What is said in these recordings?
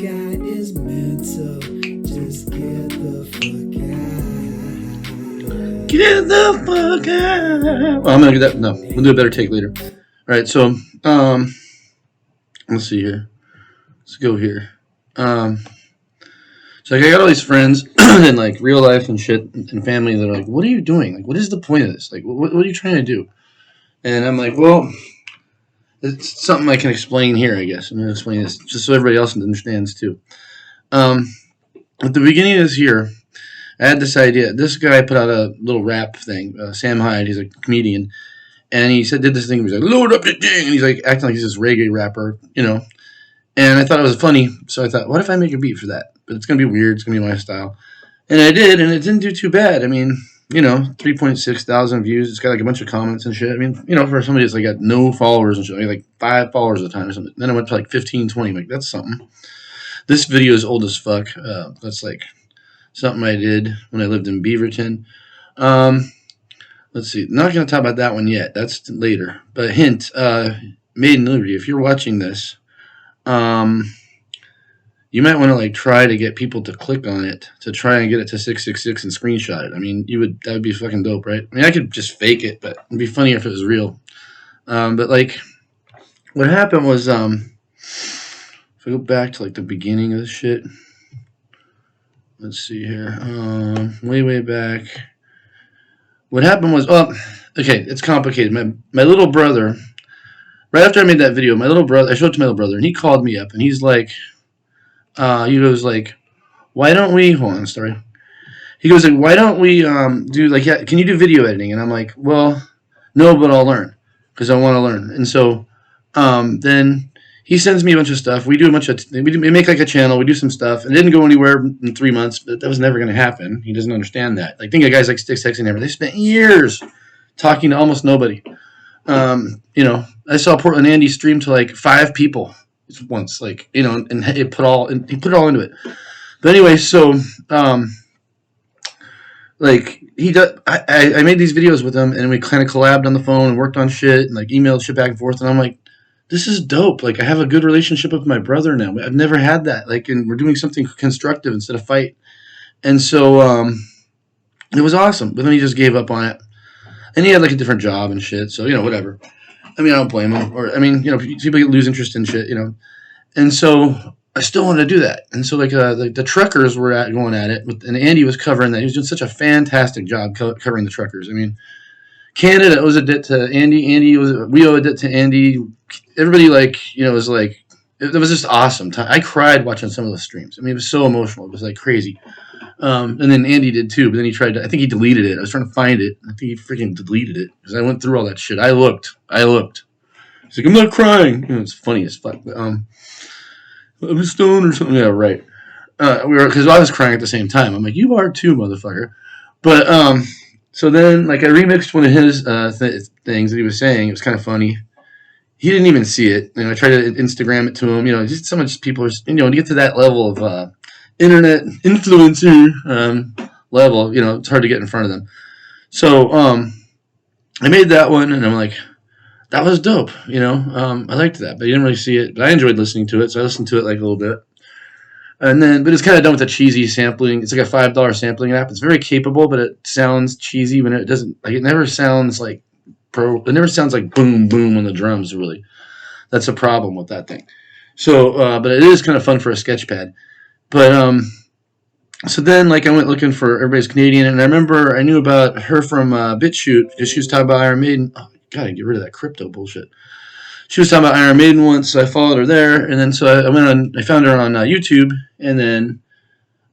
guy is mental. Just get the fuck out. Get the fuck out. Well, I'm gonna do that. No, we'll do a better take later. All right, so let's see here. Let's go here. So like I got all these friends in like real life and shit and family that are like, "What are you doing? Like, what is the point of this? Like, what are you trying to do?" And I'm like, "Well, it's something I can explain here, I guess. I'm gonna explain this just so everybody else understands too." Um, at the beginning of this year, I had this idea. This guy put out a little rap thing. Sam Hyde, he's a comedian, and he did this thing. He was like, "Load up the thing," and he's like acting like he's this reggae rapper, you know. And I thought it was funny, so I thought, what if I make a beat for that? But it's gonna be weird. It's gonna be my style. And I did, and it didn't do too bad. I mean, 3.6 thousand views. It's got like a bunch of comments and shit. I mean, for somebody that's like got no followers and shit, like 5 followers at a time or something. Then it went to like 15, 20. Like, that's something. This video is old as fuck. That's like something I did when I lived in Beaverton. Let's see. Not going to talk about that one yet. That's later. But hint, Made in Liberty, if you're watching this, you might want to like try to get people to click on it to try and get it to 666 and screenshot it. I mean, that would be fucking dope, right? I mean, I could just fake it, but it'd be funnier if it was real. But like, what happened was, if I go back to like the beginning of this shit, let's see here, way back. What happened was, okay, it's complicated. My little brother, right after I made that video, I showed it to my little brother, and he called me up, and he's like, he goes like, why don't we, hold on, sorry. He goes like, why don't we do like, yeah, can you do video editing? And I'm like, well, no, but I'll learn because I want to learn. And so then he sends me a bunch of stuff. We make like a channel. We do some stuff. It didn't go anywhere in 3 months, but that was never going to happen. He doesn't understand that. Like, think of guys like Sticks, Hex, and Hammer. They spent years talking to almost nobody. I saw Portland Andy stream to like 5 people once, like, and he put it all into it. But anyway, so like I made these videos with him, and we kind of collabed on the phone and worked on shit and like emailed shit back and forth, and I'm like, this is dope. Like, I have a good relationship with my brother now. I've never had that. Like, and we're doing something constructive instead of fight. And so it was awesome. But then he just gave up on it, and he had like a different job and shit. So whatever. I mean, I don't blame him. Or, I mean, people lose interest in shit, And so I still wanted to do that. And so, like, the truckers were going at it, and Andy was covering that. He was doing such a fantastic job covering the truckers. I mean, Canada owes a debt to Andy. We owe a debt to Andy. Everybody, was like, it was just awesome time. I cried watching some of the streams. I mean, it was so emotional. It was like crazy. And then Andy did too, but then he tried to, I think he deleted it. I was trying to find it. I think he freaking deleted it because I went through all that shit. I looked. He's like, I'm not crying. It's funny as fuck. But, I'm a stone or something. Yeah, right. Because I was crying at the same time. I'm like, you are too, motherfucker. But, so then, like, I remixed one of his things that he was saying. It was kind of funny. He didn't even see it. I tried to Instagram it to him. Just some of just people are, to get to that level of internet influencer level, it's hard to get in front of them. So I made that one, and I'm like, that was dope. I liked that, but he didn't really see it. But I enjoyed listening to it, so I listened to it like a little bit. And then, but it's kind of done with a cheesy sampling. It's like a $5 sampling app. It's very capable, but it sounds cheesy when it doesn't. Like, it never sounds like it never sounds like boom boom on the drums. Really, that's a problem with that thing. So, but it is kind of fun for a sketch pad. But so then, like, I went looking for everybody's Canadian, and I remember I knew about her from BitChute because she was talking about Iron Maiden. Oh, gotta get rid of that crypto bullshit. She was talking about Iron Maiden once, so I followed her there, and then so I found her on YouTube, and then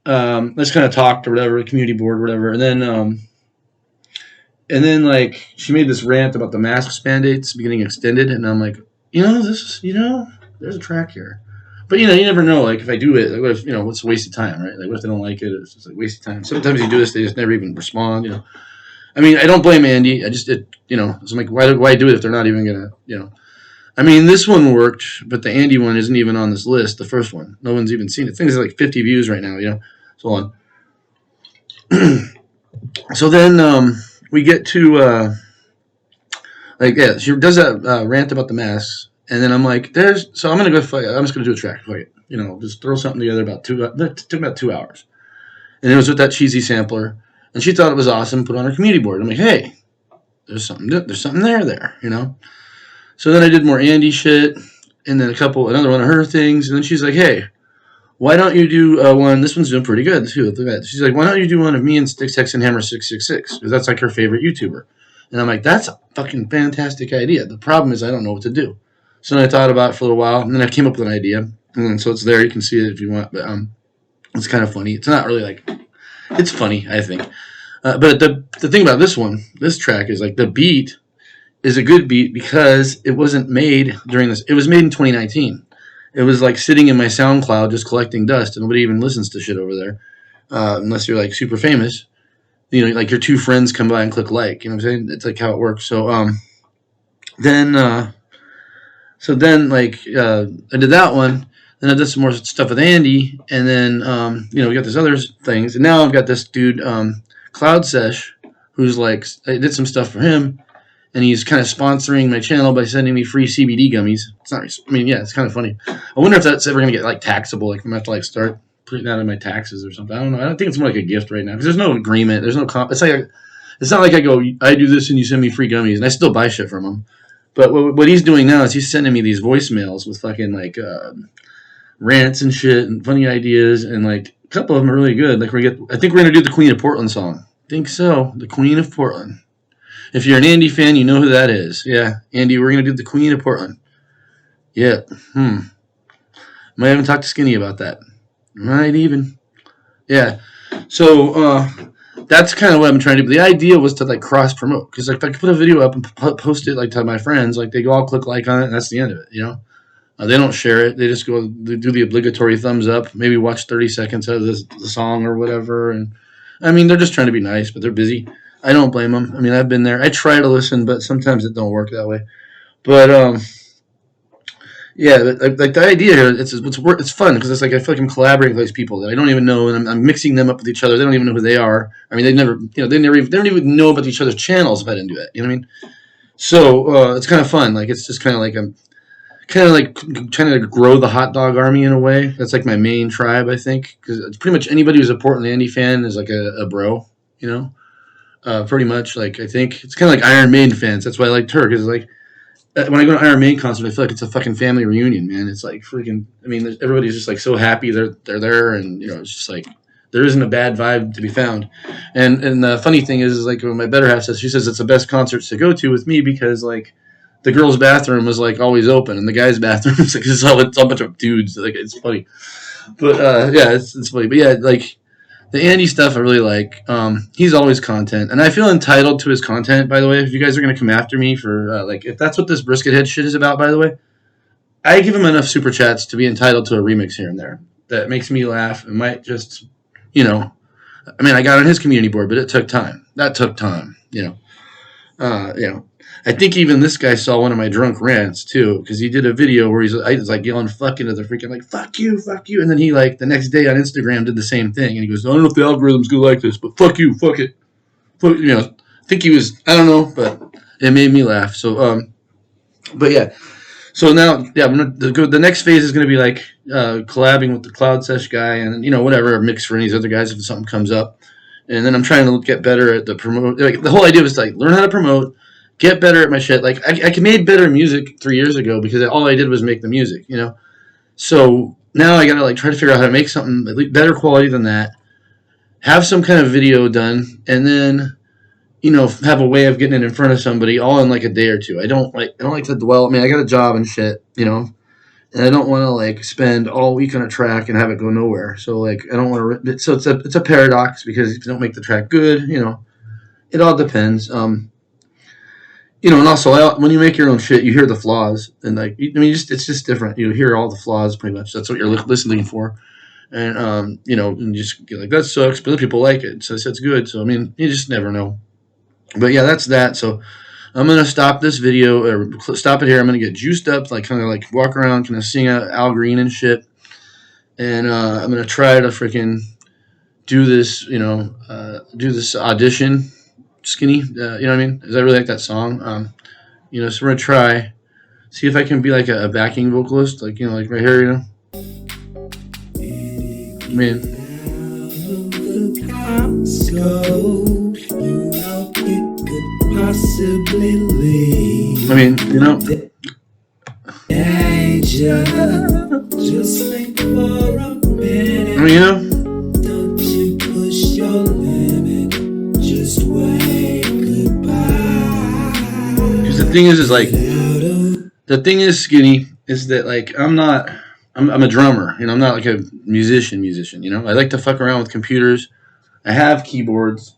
let's kind of talked or whatever, community board or whatever, and then like she made this rant about the mask mandates getting extended, and I'm like, there's a track here. But, you never know, like, if I do it, like, what if, what's a waste of time, right? Like, what if they don't like it? It's just like a waste of time. Sometimes you do this, they just never even respond, I mean, I don't blame Andy. So I'm like, why do it if they're not even going to, I mean, this one worked, but the Andy one isn't even on this list, the first one. No one's even seen it. Things are like 50 views right now, so on. So then we get to, she does that rant about the masks. And then I'm like, so I'm gonna go. I'm just gonna do a track. Fuck it. Just throw something together about two. It took about 2 hours, and it was with that cheesy sampler. And she thought it was awesome. Put it on her community board. I'm like, hey, there's something. There's something there. So then I did more Andy shit, and then another one of her things, and then she's like, hey, why don't you do one? This one's doing pretty good too. Look at that. She's like, why don't you do one of me and Sticks Hex and Hammer 666? Because that's like her favorite YouTuber. And I'm like, that's a fucking fantastic idea. The problem is I don't know what to do. So then I thought about it for a little while, and then I came up with an idea. And so it's there. You can see it if you want. But it's kind of funny. It's not really like, it's funny, I think. But the thing about this track is like the beat is a good beat because it wasn't made during this. It was made in 2019. It was like sitting in my SoundCloud just collecting dust, and nobody even listens to shit over there unless you're like super famous. Like your two friends come by and click like. You know what I'm saying? It's like how it works. So then I did that one. Then I did some more stuff with Andy, and then we got this other things, and now I've got this dude Cloud Sesh, who's like I did some stuff for him. And he's kind of sponsoring my channel by sending me free CBD gummies. It's not. I mean, yeah, it's kind of funny. I wonder if that's ever gonna get like taxable. Like I'm gonna have to like start putting that in my taxes or something. I don't know. I don't think it's more like a gift right now because there's no agreement. There's no. It's not like I go. I do this and you send me free gummies, and I still buy shit from him. But what he's doing now is he's sending me these voicemails with fucking like rants and shit and funny ideas, and like a couple of them are really good. Like I think we're gonna do the Queen of Portland song. I think so. The Queen of Portland. If you're an Andy fan, you know who that is. Yeah, Andy, we're going to do the Queen of Portland. Yeah. Might even talk to Skinee about that. Might even. Yeah. So that's kind of what I'm trying to do. But the idea was to like cross promote because like if I could put a video up and post it like to my friends, like they go all click like on it, and that's the end of it. They don't share it. They just they do the obligatory thumbs up. Maybe watch 30 seconds of the song or whatever. And I mean, they're just trying to be nice, but they're busy. I don't blame them. I mean, I've been there. I try to listen, but sometimes it don't work that way. But yeah, like the idea here, it's fun because it's like I feel like I'm collaborating with these people that I don't even know, and I'm mixing them up with each other. They don't even know who they are. I mean, they don't even know about each other's channels if I didn't do that. You know what I mean? So it's kind of fun. Like it's just kind of like I'm kind of like trying to grow the hot dog army in a way. That's like my main tribe, I think, because it's pretty much anybody who's a Portland Andy fan is like a bro. Pretty much, like I think it's kind of like Iron Maiden fans. That's why I liked her because like when I go to an Iron Maiden concert, I feel like it's a fucking family reunion, man. It's like freaking. I mean, everybody's just like so happy they're there, and it's just like there isn't a bad vibe to be found. And the funny thing is like when my better half says, she says it's the best concerts to go to with me because like the girls' bathroom is like always open, and the guys' bathroom is like it's all a bunch of dudes. Like it's funny, but yeah, it's funny. But yeah, like. The Andy stuff I really like. He's always content, and I feel entitled to his content. By the way, if you guys are gonna come after me for like, if that's what this brisket head shit is about, by the way, I give him enough super chats to be entitled to a remix here and there that makes me laugh. It might just, I mean, I got on his community board, but it took time. That took time. I think even this guy saw one of my drunk rants too, because he did a video where I was like yelling "fuck" into the freaking like "fuck you," and then he like the next day on Instagram did the same thing, and he goes, "I don't know if the algorithm's gonna like this, but fuck you, fuck it." I think he was, I don't know, but it made me laugh. So but yeah, so now I'm gonna go. The next phase is gonna be like collabing with the Cloud Sesh guy, and whatever mix for any of these other guys if something comes up, and then I'm trying to get better at the promote. Like the whole idea was to like learn how to promote. Get better at my shit. Like I made better music 3 years ago because all I did was make the music, So now I gotta like try to figure out how to make something better quality than that. Have some kind of video done, and then have a way of getting it in front of somebody all in like a day or two. I don't like to dwell. I mean, I got a job and shit, and I don't want to like spend all week on a track and have it go nowhere. So like I don't want to. So it's a paradox because if you don't make the track good, it all depends. And also when you make your own shit, you hear the flaws, and like it's just different. You hear all the flaws pretty much. That's what you're listening for, and and you just get like that sucks, but other people like it, so it's good. So I mean, you just never know. But yeah, that's that. So I'm gonna stop this video or stop it here. I'm gonna get juiced up, like kind of like walk around, kind of sing out Al Green and shit, and I'm gonna try to freaking do this, do this audition. Skinee, you know what I mean? Because I really like that song. So we're gonna try. see if I can be like a backing vocalist, like like right here, I mean, Go, you know it could possibly lead. I mean, Danger, just think for a minute. I mean, Don't you push your limit, just wave goodbye. because the thing is, Skinny, is that like I'm a drummer, I'm not like a musician. I like to fuck around with computers. I have keyboards,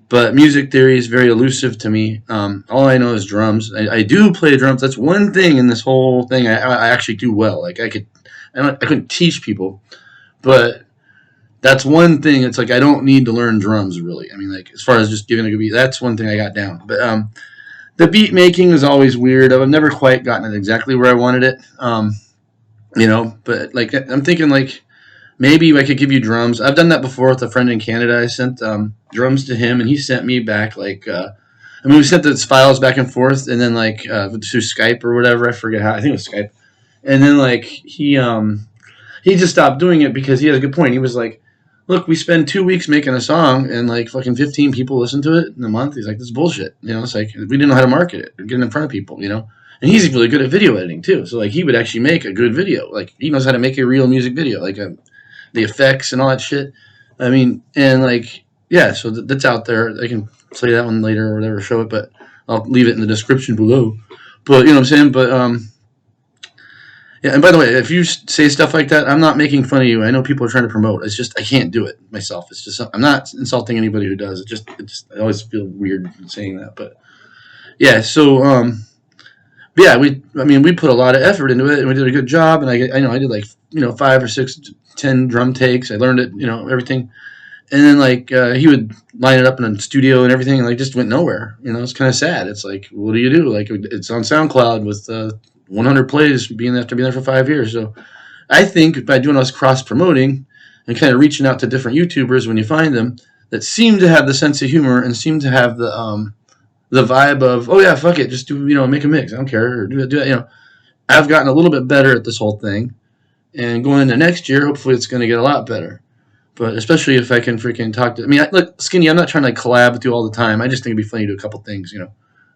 but music theory is very elusive to me. All I know is drums. I do play drums. That's one thing in this whole thing I actually do well. Like I couldn't teach people, but that's one thing. It's like I don't need to learn drums really. I mean, like as far as just giving a good beat, that's one thing I got down. But the beat making is always weird. I've never quite gotten it exactly where I wanted it. But like I'm thinking like maybe I could give you drums. I've done that before with a friend in Canada. I sent drums to him, and he sent me back like we sent the files back and forth, and then like through Skype or whatever. I forget how. I think it was Skype. And then like he just stopped doing it because he had a good point. He was like, "Look, we spend 2 weeks making a song, and like fucking 15 people listen to it in a month." He's like, "This is bullshit." It's like we didn't know how to market it or get it in front of people. And he's really good at video editing too. So like he would actually make a good video. Like he knows how to make a real music video, like the effects and all that shit. I mean, and like yeah, so that's out there. I can play that one later or whatever, show it, but I'll leave it in the description below. But you know what I'm saying? But yeah, and by the way, if you say stuff like that, I'm not making fun of you. I know people are trying to promote. It's just I can't do it myself. It's just I'm not insulting anybody who does. It just I always feel weird saying that. But yeah, so yeah, we put a lot of effort into it, and we did a good job. And I did like 5 or 6, 10 drum takes. I learned it, everything. And then like he would line it up in a studio and everything, and like just went nowhere. It's kind of sad. It's like, what do you do? Like it's on SoundCloud with 100 plays, after being there for 5 years. So I think by doing us cross promoting and kind of reaching out to different YouTubers when you find them that seem to have the sense of humor and seem to have the vibe of, oh yeah, fuck it, just do make a mix. I don't care, or do that. I've gotten a little bit better at this whole thing, and going into next year, hopefully it's going to get a lot better. But especially if I can freaking talk to, look, Skinny, I'm not trying to connab with you all the time. I just think it'd be funny to do a couple things.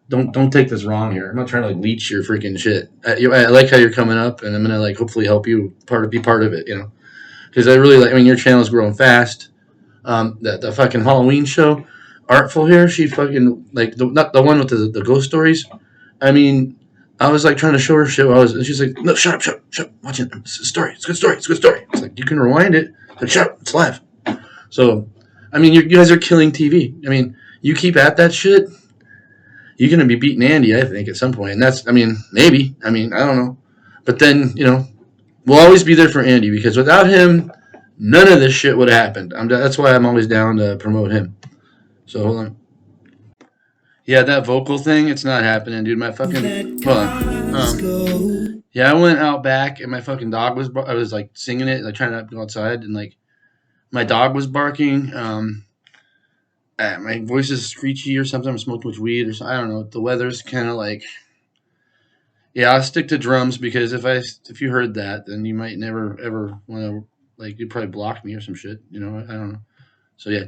Don't take this wrong here. I'm not trying to like leech your freaking shit. I like how you're coming up, and I'm gonna like hopefully help you be part of it. Because I really like. Your channel's growing fast. The fucking Halloween show, Artful here. She fucking like not the one with the ghost stories. I was like trying to show her shit. And she's like, "No, shut up, watch it. It's a story. It's a good story. It's like you can rewind it. Like, shut up, it's live." So, you guys are killing TV. You keep at that shit, you're gonna be beating Andy, I think, at some point. And that's, maybe. I don't know. But then, we'll always be there for Andy because without him, none of this shit would have happened. That's why I'm always down to promote him. So hold on. Yeah, that vocal thing, it's not happening, dude. My fucking hold on. Yeah, I went out back and my fucking dog I was like singing it, like trying to go outside, and like my dog was barking. My voice is screechy or something. I'm smoking much weed or something. I don't know. The weather's kind of like, yeah. I'll stick to drums because if you heard that, then you might never ever want to, like, you'd probably block me or some shit. I don't know. So yeah,